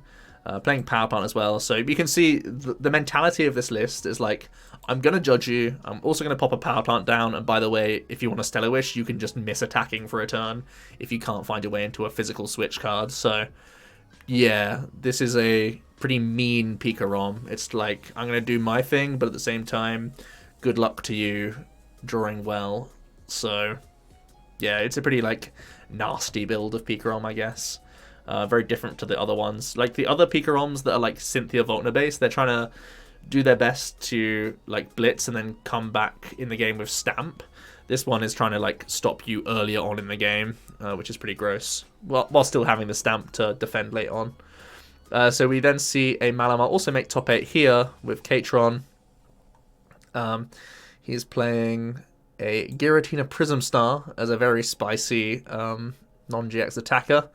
Playing Power Plant as well. So you can see the mentality of this list is like, I'm going to judge you, I'm also going to pop a Power Plant down, and by the way, if you want to Stellar Wish, you can just miss attacking for a turn if you can't find your way into a physical switch card. So yeah, this is a pretty mean Pikarom. It's like, I'm going to do my thing, but at the same time, good luck to you drawing well. So yeah, it's a pretty like nasty build of Pikarom, I guess. Very different to the other ones. Like the other Pikaroms that are like Cynthia Volkner based, they're trying to do their best to like blitz and then come back in the game with Stamp. This one is trying to like stop you earlier on in the game, which is pretty gross, while still having the Stamp to defend late on. So we then see a Malamar also make top 8 here with Katron. He's playing a Giratina Prism Star as a very spicy non-GX attacker.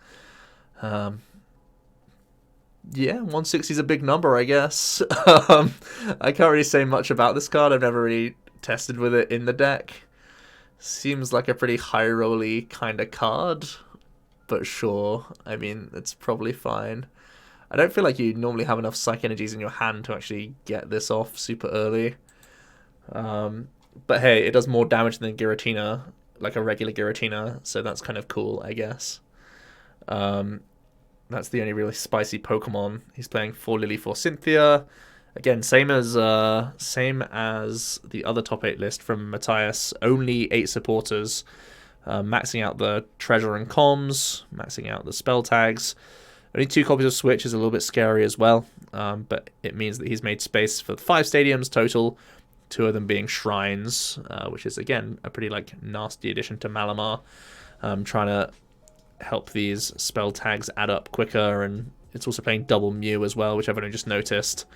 Yeah, 160 is a big number, I guess. I can't really say much about this card. I've never really tested with it in the deck. Seems like a pretty high rolly kind of card, but sure. I mean, it's probably fine. I don't feel like you normally have enough Psych Energies in your hand to actually get this off super early. But hey, it does more damage than Giratina, like a regular Giratina, so that's kind of cool, I guess. That's the only really spicy Pokemon. He's playing 4 Lily, 4 Cynthia. Again, same as the other top 8 list from Matthias. Only 8 supporters, maxing out the Treasure and Comms, maxing out the spell tags. Only 2 copies of Switch is a little bit scary as well, but it means that he's made space for 5 stadiums total, 2 of them being shrines, which is again a pretty like nasty addition to Malamar. Trying to help these spell tags add up quicker, and it's also playing double Mew as well, which I've only just noticed.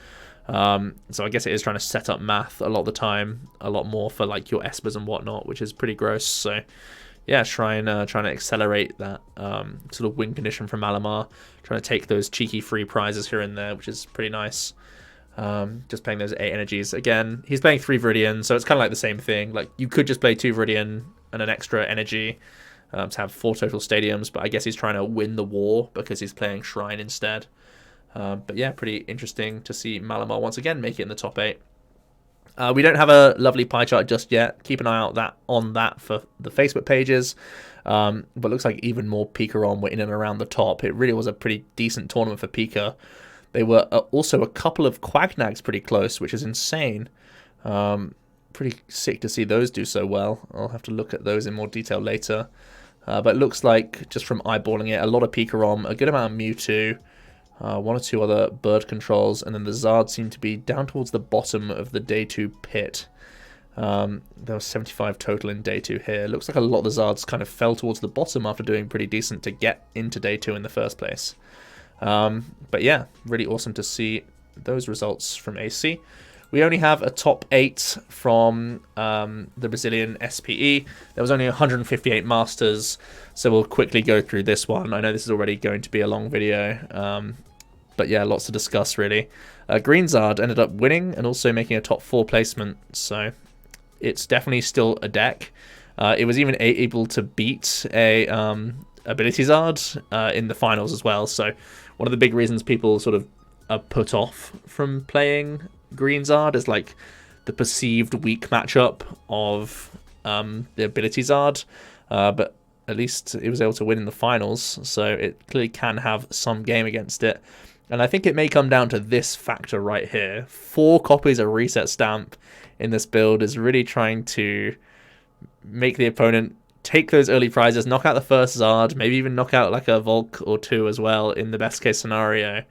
So I guess it is trying to set up math a lot of the time, a lot more for like your espers and whatnot, which is pretty gross. So yeah, trying to accelerate that sort of win condition from Malamar, trying to take those cheeky free prizes here and there, which is pretty nice. Just playing those 8 energies. Again, he's playing 3 Viridian, so it's kind of like the same thing. Like, you could just play 2 Viridian and an extra energy to have 4 total stadiums, but I guess he's trying to win the war because he's playing Shrine instead. But yeah, pretty interesting to see Malamar once again make it in the top 8. We don't have a lovely pie chart just yet. Keep an eye out on that for the Facebook pages. But looks like even more Pikarom were in and around the top. It really was a pretty decent tournament for Pika. They were also a couple of Quagnags pretty close, which is insane. Pretty sick to see those do so well. I'll have to look at those in more detail later. But it looks like, just from eyeballing it, a lot of Pikarom, a good amount of Mewtwo, 1 or 2 other bird controls, and then the Zard seemed to be down towards the bottom of the Day 2 pit. There was 75 total in Day 2 here. Looks like a lot of the Zards kind of fell towards the bottom after doing pretty decent to get into Day 2 in the first place. But yeah, really awesome to see those results from AC. We only have a top 8 from the Brazilian SPE. There was only 158 Masters, so we'll quickly go through this one. I know this is already going to be a long video, but yeah, lots to discuss really. Greenzard ended up winning and also making a top 4 placement, so it's definitely still a deck. It was even able to beat a Ability Zard in the finals as well, so one of the big reasons people sort of are put off from playing Greenzard is like the perceived weak matchup of the Ability Zard, but at least it was able to win in the finals, so it clearly can have some game against it. And I think it may come down to this factor right here. 4 copies of Reset Stamp in this build is really trying to make the opponent take those early prizes, knock out the first Zard, maybe even knock out like a Volk or 2 as well in the best case scenario.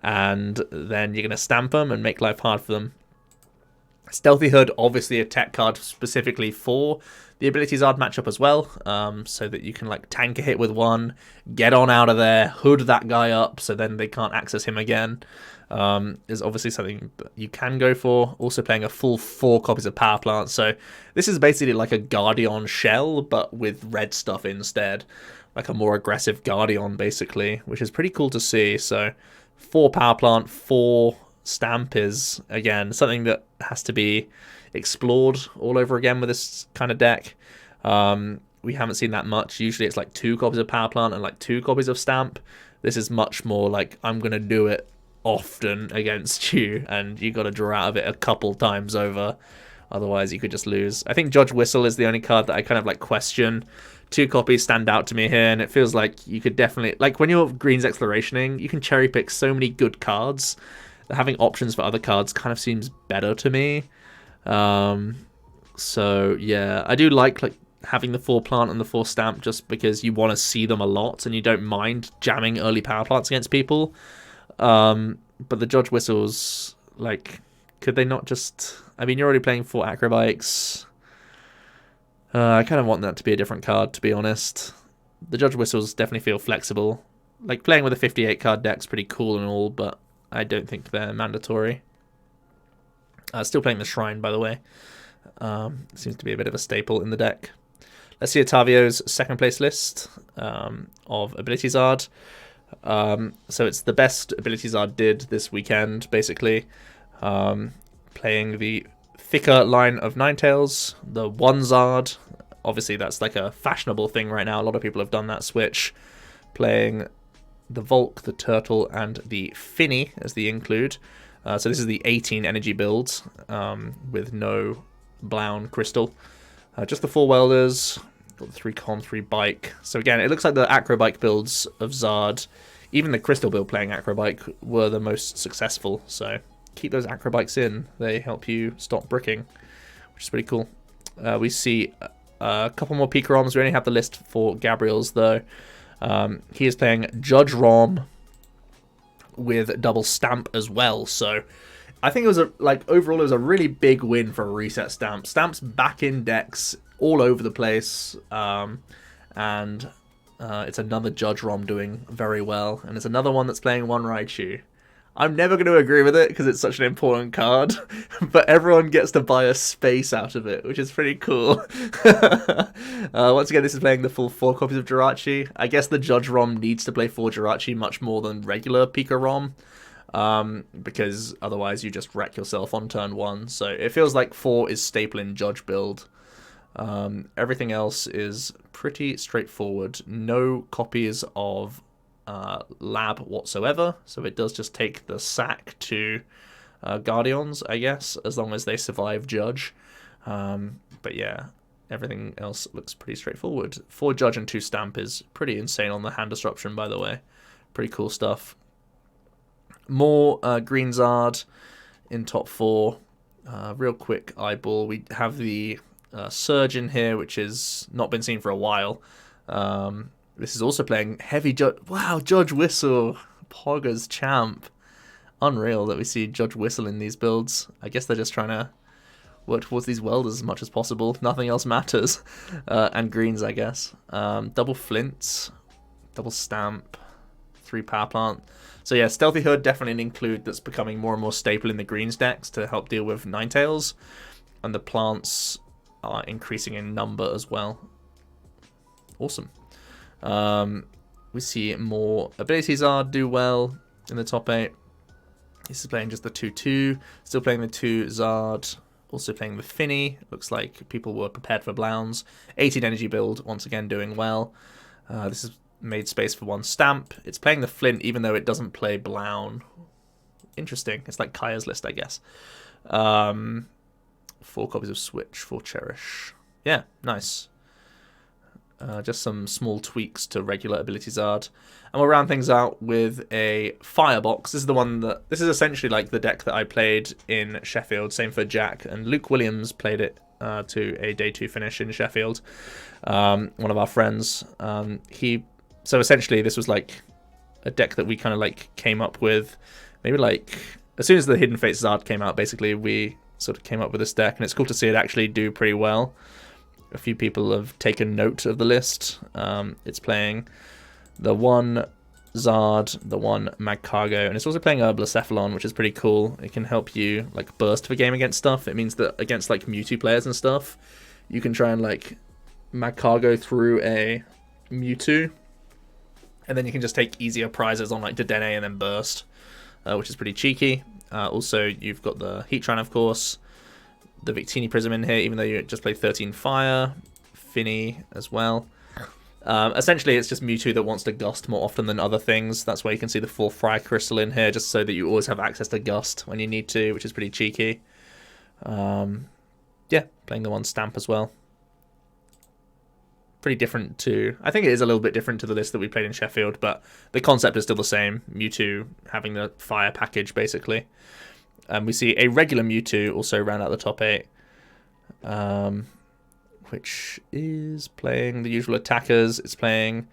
And then you're going to stamp them and make life hard for them. Stealthy Hood, obviously a tech card specifically for the Ability Zard matchup as well, so that you can like tank a hit with 1, get on out of there, hood that guy up so then they can't access him again. Is obviously something you can go for. Also playing a full 4 copies of Power Plant, so this is basically like a Guardian shell but with red stuff instead, like a more aggressive Guardian basically, which is pretty cool to see. So 4 Power Plant, 4 Stamp is, again, something that has to be explored all over again with this kind of deck. We haven't seen that much. Usually it's like 2 copies of Power Plant and like 2 copies of Stamp. This is much more like, I'm going to do it often against you, and you got to draw out of it a couple times over. Otherwise, you could just lose. I think Judge Whistle is the only card that I kind of like question. 2 copies stand out to me here, and it feels like you could definitely, like when you're Green's Explorationing, you can cherry pick so many good cards. Having options for other cards kind of seems better to me. So yeah, I do like having the 4 plant and the 4 stamp just because you want to see them a lot and you don't mind jamming early power plants against people. But the Judge Whistles, like, could they not just... I mean, you're already playing 4 acrobatics. I kind of want that to be a different card, to be honest. The Judge Whistles definitely feel flexible. like playing with a 58 card deck's pretty cool and all, but I don't think they're mandatory. Still playing the Shrine, by the way. Seems to be a bit of a staple in the deck. Let's see Otavio's second place list of Ability Zard. So it's the best Ability Zard did this weekend, basically. Playing the thicker line of Ninetales, the one Zard. Obviously, that's like a fashionable thing right now. A lot of people have done that switch. Playing the Volk, the Turtle, and the Finny as the include. So this is the 18 energy build with no Blown Crystal. Just the 4 Welders, got the 3 Con, 3 Bike. So again, it looks like the Acrobike builds of Zard, even the Crystal build playing Acrobike, were the most successful. So keep those Acrobikes in. They help you stop bricking, which is pretty cool. We see a couple more Pika ROMs. We only have the list for Gabriel's though. He is playing Judge ROM with double Stamp as well. So I think it was overall it was a really big win for a reset Stamp. Stamp's back in decks all over the place, and it's another Judge ROM doing very well, and it's another one that's playing one Raichu. I'm never going to agree with it because it's such an important card, but everyone gets to buy a space out of it, which is pretty cool. Once again, this is playing the full 4 copies of Jirachi. I guess the Judge ROM needs to play 4 Jirachi much more than regular Pika ROM, because otherwise you just wreck yourself on turn 1. So it feels like 4 is staple in Judge build. Everything else is pretty straightforward. No copies of Lab whatsoever, so it does just take the sack to Guardians, I guess, as long as they survive Judge. But yeah, everything else looks pretty straightforward. 4 Judge and 2 Stamp is pretty insane on the hand disruption, by the way. Pretty cool stuff. More Green Zard in top 4. Real quick eyeball. We have the Surge in here, which has not been seen for a while. This is also playing heavy Judge. Wow, Judge Whistle, Pogger's champ. Unreal that we see Judge Whistle in these builds. I guess they're just trying to work towards these welders as much as possible. Nothing else matters. And greens, I guess. Double Flints, double Stamp, 3 Power Plant. So yeah, Stealthy Hood definitely an include that's becoming more and more staple in the greens decks to help deal with Ninetales. And the plants are increasing in number as well. Awesome. We see more abilities are do well in the top 8. This is playing just the 2-2. Still playing the 2 Zard. Also playing the Finny. Looks like people were prepared for Blowns. 18 energy build, once again doing well. This has made space for 1 Stamp. It's playing the Flint even though it doesn't play Blown. Interesting. It's like Kaya's list, I guess. 4 copies of Switch, 4 Cherish. Yeah, nice. Just some small tweaks to regular ability Zard. And we'll round things out with a Firebox. This is the one that... This is essentially like the deck that I played in Sheffield. Same for Jack. And Luke Williams played it to a day 2 finish in Sheffield. One of our friends. So essentially this was like a deck that we kind of like came up with. Maybe like... As soon as the Hidden Fates Zard came out, basically, we sort of came up with this deck. And it's cool to see it actually do pretty well. A few people have taken note of the list. It's playing the 1 Zard, the 1 Magcargo, and it's also playing Herbal, which is pretty cool. It can help you like burst for game against stuff. It means that against like Mewtwo players and stuff, you can try and like Magcargo through a Mewtwo, and then you can just take easier prizes on like Dedenne and then burst, which is pretty cheeky. Also, you've got the Heatran, of course. The Victini Prism in here, even though you just played 13 Fire. Finny as well. Essentially, it's just Mewtwo that wants to Gust more often than other things. That's why you can see the 4 Fire Crystal in here, just so that you always have access to Gust when you need to, which is pretty cheeky. Yeah, playing the 1 Stamp as well. Pretty different to... I think it is a little bit different to the list that we played in Sheffield, but the concept is still the same. Mewtwo having the Fire package, basically. We see a regular Mewtwo also round out the top 8, which is playing the usual attackers. It's playing,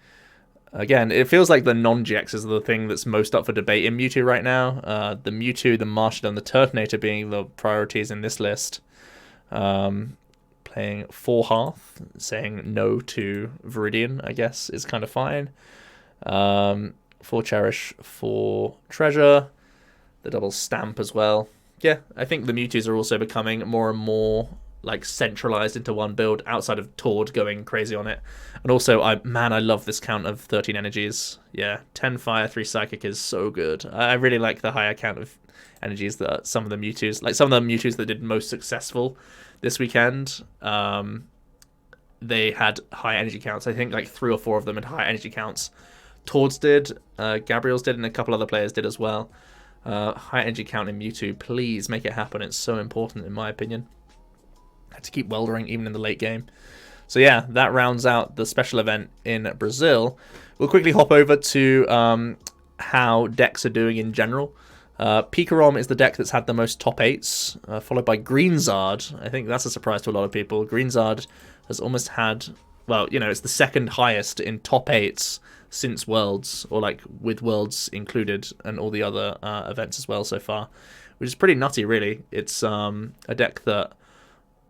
again, it feels like the non-GX is the thing that's most up for debate in Mewtwo right now. The Mewtwo, the Martian, and the Turtonator being the priorities in this list. Playing 4 Hearth, saying no to Viridian, I guess, is kind of fine. 4 Cherish, 4 Treasure, the double Stamp as well. Yeah, I think the Mewtwo's are also becoming more and more like centralized into one build outside of Tord going crazy on it. And also, I love this count of 13 energies. Yeah, 10 Fire, 3 Psychic is so good. I really like the higher count of energies that some of the Mewtwo's, like some of the Mewtwo's that did most successful this weekend, they had high energy counts. I think like 3 or 4 of them had high energy counts. Tord's did, Gabriel's did, and a couple other players did as well. High energy count in Mewtwo, please make it happen. It's so important in my opinion. Had to keep weldering even in the late game. So yeah, that rounds out the special event in Brazil. We'll quickly hop over to how decks are doing in general. Pikarom is the deck that's had the most top 8s, followed by Greenzard. I think that's a surprise to a lot of people. Greenzard has almost had, well, you know, it's the second highest in top 8s since Worlds, or like with Worlds included and all the other events as well so far, which is pretty nutty really. It's a deck that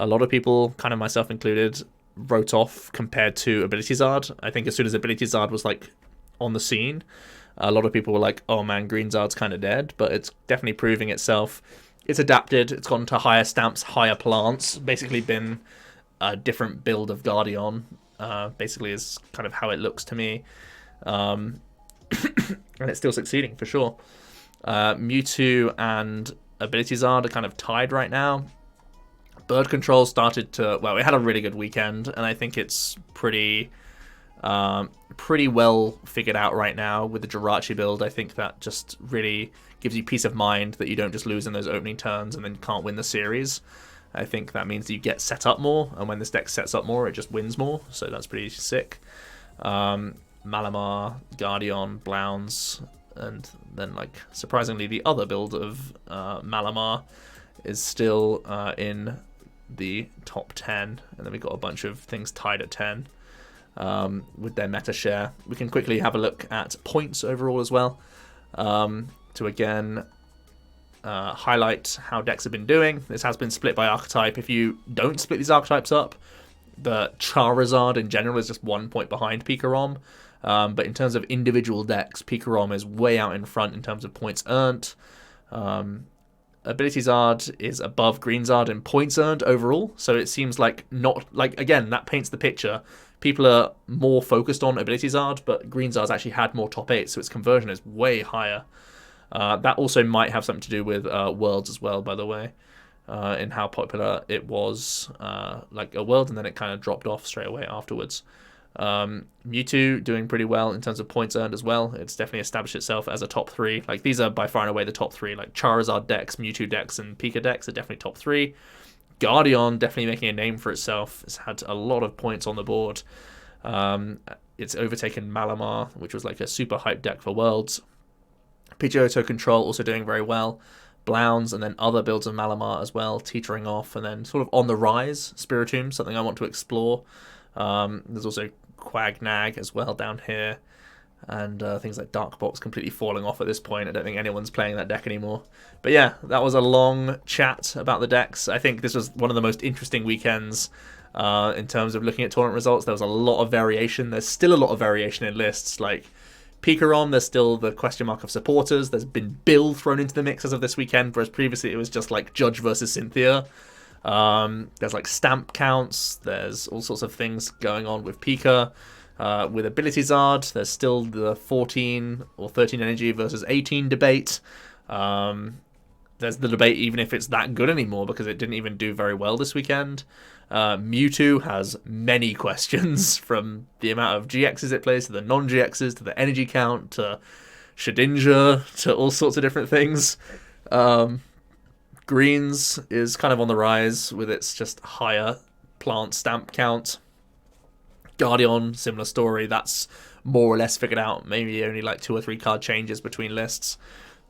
a lot of people, kind of myself included, wrote off compared to Ability Zard. I think as soon as Ability Zard was like on the scene, a lot of people were like, oh man, Greenzard's kind of dead, but it's definitely proving itself. It's adapted, it's gone to higher stamps, higher plants, basically been a different build of Guardian, basically is kind of how it looks to me. And it's still succeeding for sure. Mewtwo and Ability Zard are kind of tied right now. Bird Control started to, well, it had a really good weekend, and I think it's pretty well figured out right now with the Jirachi build. I think that just really gives you peace of mind that you don't just lose in those opening turns and then can't win the series. I think that means you get set up more, and when this deck sets up more, it just wins more, so that's pretty sick. Malamar, Guardian, Blounds, and then, like, surprisingly, the other build of Malamar is still in the top 10, and then we've got a bunch of things tied at 10 with their meta share. We can quickly have a look at points overall as well, to again highlight how decks have been doing. This has been split by archetype. If you don't split these archetypes up, the Charizard in general is just 1 point behind Pikarom, but in terms of individual decks, Pikarom is way out in front in terms of points earned. Ability Zard is above Greenzard in points earned overall, so it seems like not, like, again, that paints the picture. People are more focused on Ability Zard, but Greenzard's actually had more top 8, so its conversion is way higher. That also might have something to do with Worlds as well, by the way, in how popular it was, like a World, and then it kind of dropped off straight away afterwards. Mewtwo doing pretty well in terms of points earned as well. It's definitely established itself as a top 3. Like, these are by far and away the top 3. Like, Charizard decks, Mewtwo decks, and Pika decks are definitely top 3. Guardian definitely making a name for itself. It's had a lot of points on the board. It's overtaken Malamar, which was like a super hype deck for Worlds. Pidgeotto Control also doing very well. Blounds, and then other builds of Malamar as well, teetering off, and then sort of on the rise, Spiritomb, something I want to explore. There's also Quagnag as well down here, and things like Dark Box completely falling off at this point. I don't think anyone's playing that deck anymore. But yeah, that was a long chat about the decks. I think this was one of the most interesting weekends in terms of looking at tournament results. There was a lot of variation. There's still a lot of variation in lists. Like Pikarom, there's still the question mark of supporters. There's been Bill thrown into the mix as of this weekend, whereas previously it was just like Judge versus Cynthia. There's like stamp counts. There's all sorts of things going on with Pika. With Ability Zard, there's still the 14 or 13 energy versus 18 debate. There's the debate even if it's that good anymore, because it didn't even do very well this weekend. Mewtwo has many questions, from the amount of GXs it plays to the non-GXs to the energy count to Shedinja to all sorts of different things. Greens is kind of on the rise with its just higher plant stamp count. Guardian, similar story. That's more or less figured out. Maybe only like 2 or 3 card changes between lists.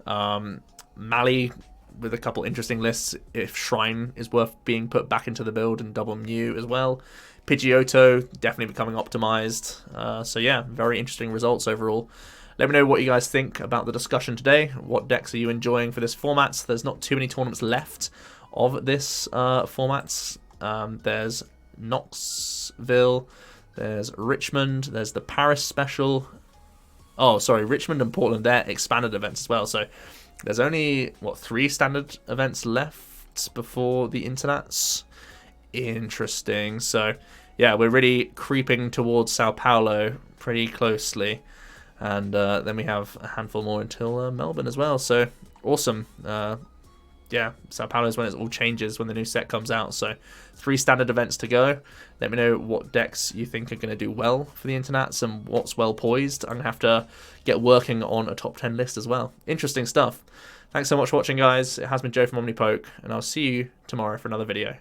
Mali with a couple interesting lists if Shrine is worth being put back into the build, and double Mew as well. Pidgeotto definitely becoming optimized. So yeah, very interesting results overall. Let me know what you guys think about the discussion today. What decks are you enjoying for this format? There's not too many tournaments left of this format. There's Knoxville, there's Richmond, there's the Paris special, Oh, sorry, Richmond and Portland, they're expanded events as well. So there's only, what, 3 standard events left before the internats? Interesting. So, yeah, we're really creeping towards Sao Paulo pretty closely. And then we have a handful more until Melbourne as well. So, awesome. Yeah, Sao Paulo is when it all changes, when the new set comes out. So 3 standard events to go. Let me know what decks you think are going to do well for the internats and what's well poised. I'm going to have to get working on a top 10 list as well. Interesting stuff. Thanks so much for watching, guys. It has been Joe from OmniPoke, and I'll see you tomorrow for another video.